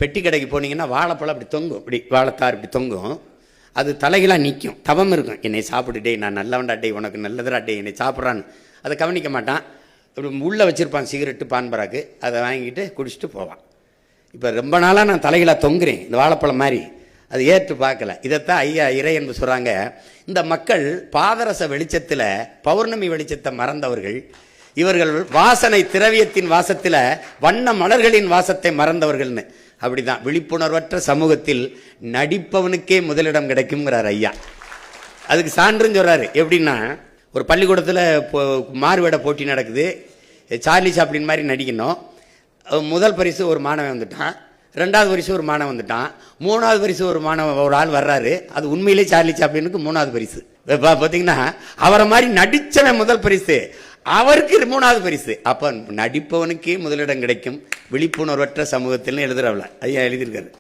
பெட்டி கடைக்கு போனீங்கன்னா வாழைப்பழம் அப்படி தொங்கும், இப்படி வாழைத்தார் இப்படி தொங்கும். அது தலைகளாக நிற்கும், தவம் இருக்கும். என்னை சாப்பிட்டுட்டே, நான் நல்லவன்டா டே, உனக்கு நல்லதுடா டே, என்னை சாப்பிட்றான்னு அதை கவனிக்க மாட்டான். இப்படி உள்ளே வச்சுருப்பான் சிகரெட்டு பான்பராக்கு, அதை வாங்கிட்டு குடிச்சிட்டு போவான். இப்போ ரொம்ப நாளாக நான் தலைகளாக தொங்குறேன் இந்த வாழைப்பழம் மாதிரி, அது ஏற்று பார்க்கல. இதைத்தான் ஐயா இறை என்று சொல்கிறாங்க. இந்த மக்கள் பாதரச வெளிச்சத்தில் பௌர்ணமி வெளிச்சத்தை மறந்தவர்கள், இவர்கள் வாசனை திரவியத்தின் வாசத்தில் வண்ண மலர்களின் வாசத்தை மறந்தவர்கள்னு. அப்படிதான் விழிப்புணர்வற்ற சமூகத்தில் நடிப்பவனுக்கே முதலிடம் கிடைக்குங்கிறார் ஐயா. அதுக்கு சான்றுன்னு சொல்றாரு. எப்படின்னா, ஒரு பள்ளிக்கூடத்தில் மாறுவேட போட்டி நடக்குது. சார்லி சாப்ளின் மாதிரி நடிக்கணும். முதல் பரிசு ஒரு மாணவன் வந்துட்டான், ரெண்டாவது பரிசு ஒரு மாணவன் வந்துட்டான், மூணாவது பரிசு ஒரு ஆள் வர்றாரு. அது உண்மையிலே சார்லி சாப்ளினுக்கு மூணாவது பரிசு. பார்த்தீங்கன்னா அவரை மாதிரி நடிச்சவன் முதல் பரிசு, அவருக்கு மூணாவது பரிசு. அப்ப நடிப்பவனுக்கே முதலிடம் கிடைக்கும் விழிப்புணர்வற்ற சமூகத்தில் எழுதுறவள ஐயா எழுதியிருக்காரு.